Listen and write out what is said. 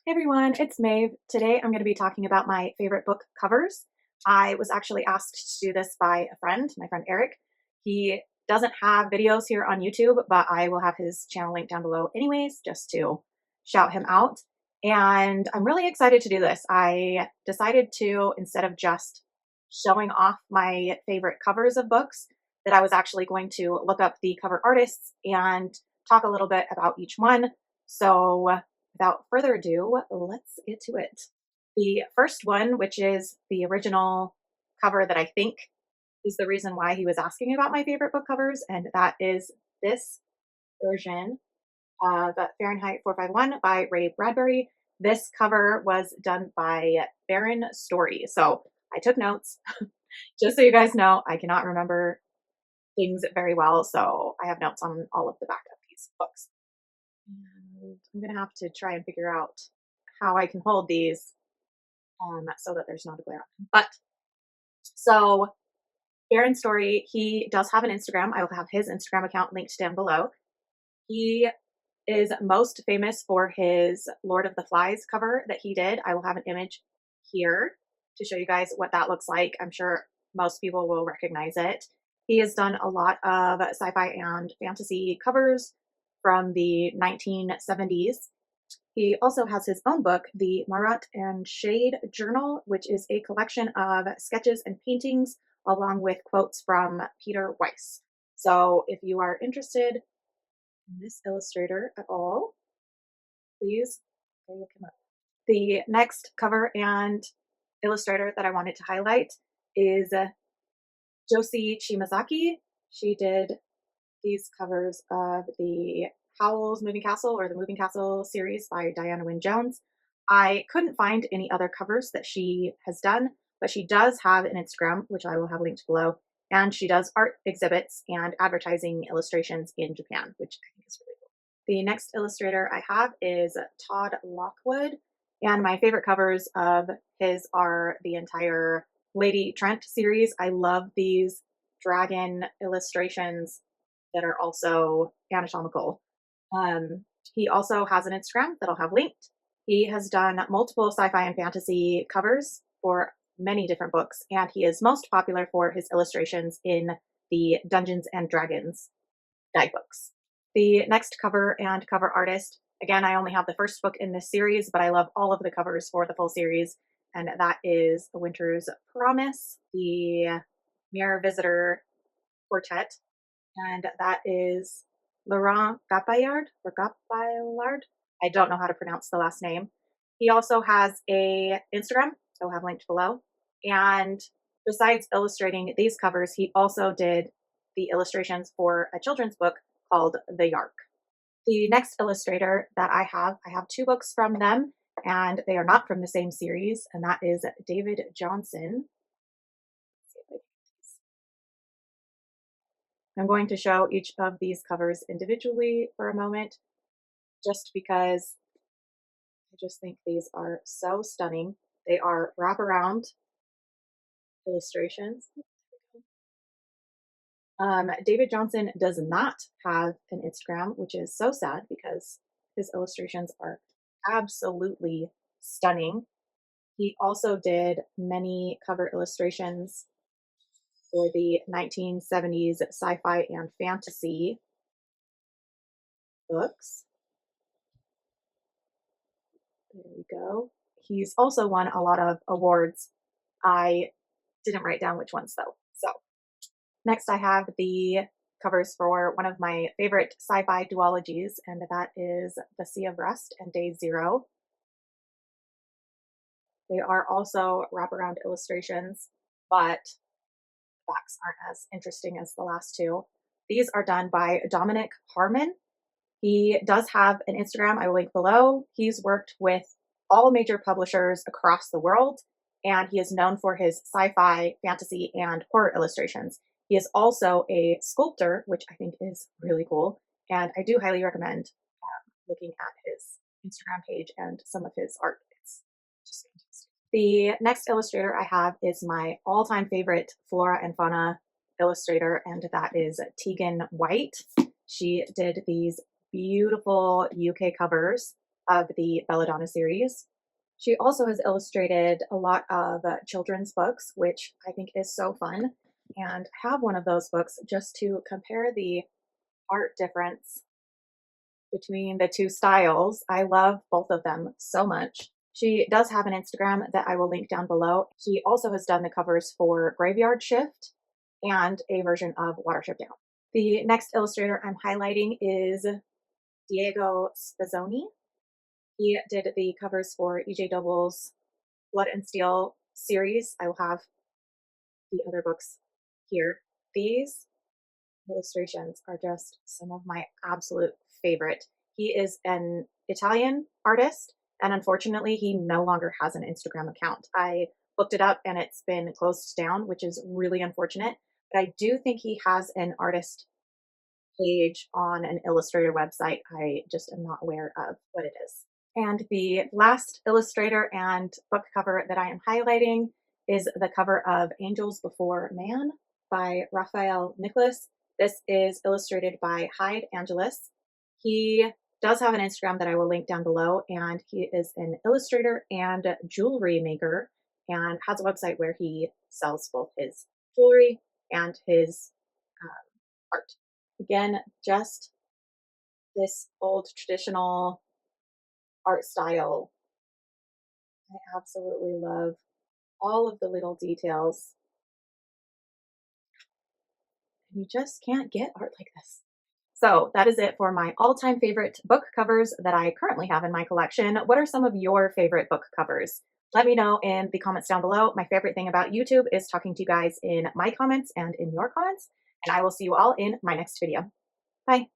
Hey everyone, it's Maeve. Today I'm going to be talking about my favorite book covers. I was actually asked to do this by a friend, my friend Eric. He doesn't have videos here on YouTube, but I will have his channel linked down below anyways, just to shout him out. And I'm really excited to do this. I decided to, instead of just showing off my favorite covers of books, that I was actually going to look up the cover artists and talk a little bit about each one. So without further ado, let's get to it. The first one, which is the original cover that I think is the reason why he was asking about my favorite book covers, and that is this version of Fahrenheit 451 by Ray Bradbury. This cover was done by Barron Storey. So I took notes. Just so you guys know, I cannot remember things very well, so I have notes on all of the back of these books. And I'm going to have to try and figure out how I can hold these so that there's not a glare on them. But so Barron Storey, he does have an Instagram. I will have his Instagram account linked down below. He is most famous for his Lord of the Flies cover that he did. I will have an image here to show you guys what that looks like. I'm sure most people will recognize it. He has done a lot of sci-fi and fantasy covers from the 1970s. He also has his own book, the Marat and Shade Journal, which is a collection of sketches and paintings along with quotes from Peter Weiss. So if you are interested in this illustrator at all, please go look him up. The next cover and illustrator that I wanted to highlight is Josee Shimazaki. She did these covers of the Howl's Moving Castle or the Moving Castle series by Diana Wynne Jones. I couldn't find any other covers that she has done, but she does have an Instagram, which I will have linked below, and she does art exhibits and advertising illustrations in Japan, which I think is really cool. The next illustrator I have is Todd Lockwood, and my favorite covers of his are the entire Lady Trent series. I love these dragon illustrations that are also anatomical. He also has an Instagram that I'll have linked. He has done multiple sci-fi and fantasy covers for many different books, and he is most popular for his illustrations in the Dungeons and Dragons guidebooks. The next cover and cover artist, again, I only have the first book in this series, but I love all of the covers for the full series, and that is A Winter's Promise, the Mirror Visitor Quartet, and that is Laurent Gapaillard or Gapaillard. I don't know how to pronounce the last name. He also has a Instagram, so I'll have linked below. And besides illustrating these covers, he also did the illustrations for a children's book called The Yark. The next illustrator that I have two books from them, and they are not from the same series, and that is David Johnston. I'm going to show each of these covers individually for a moment, just because I just think these are so stunning. They are wraparound illustrations. David Johnston does not have an Instagram, which is so sad because his illustrations are absolutely stunning. He also did many cover illustrations for the 1970s sci-fi and fantasy books. There we go. He's also won a lot of awards. I didn't write down which ones though. So next I have the covers for one of my favorite sci-fi duologies, and that is The Sea of Rust and Day Zero. They are also wraparound illustrations, but backs aren't as interesting as the last two. These are done by Dominic Harman. He does have an Instagram I will link below. He's worked with all major publishers across the world, and he is known for his sci-fi, fantasy, and horror illustrations. He is also a sculptor, which I think is really cool, and I do highly recommend looking at his Instagram page and some of his art. It's just fantastic. The next illustrator I have is my all-time favorite flora and fauna illustrator, and that is Teagan White. She did these beautiful UK covers of the Belladonna series. She also has illustrated a lot of children's books, which I think is so fun. And I have one of those books just to compare the art difference between the two styles. I love both of them so much. She does have an Instagram that I will link down below. She also has done the covers for Graveyard Shift and a version of Watership Down. The next illustrator I'm highlighting is Diego Spezzoni. He did the covers for EJ Double's Blood and Steel series. I will have the other books here. These illustrations are just some of my absolute favorite. He is an Italian artist, and unfortunately, he no longer has an Instagram account. I looked it up and it's been closed down, which is really unfortunate. But I do think he has an artist page on an Illustrator website. I just am not aware of what it is. And the last illustrator and book cover that I am highlighting is the cover of Angels Before Man by Raphael Nicholas. This is illustrated by Hyde Angelus. He does have an Instagram that I will link down below, and he is an illustrator and jewelry maker and has a website where he sells both his jewelry and his art. Again, just this old traditional art style. I absolutely love all of the little details. You just can't get art like this. So that is it for my all-time favorite book covers that I currently have in my collection. What are some of your favorite book covers? Let me know in the comments down below. My favorite thing about YouTube is talking to you guys in my comments and in your comments, and I will see you all in my next video. Bye.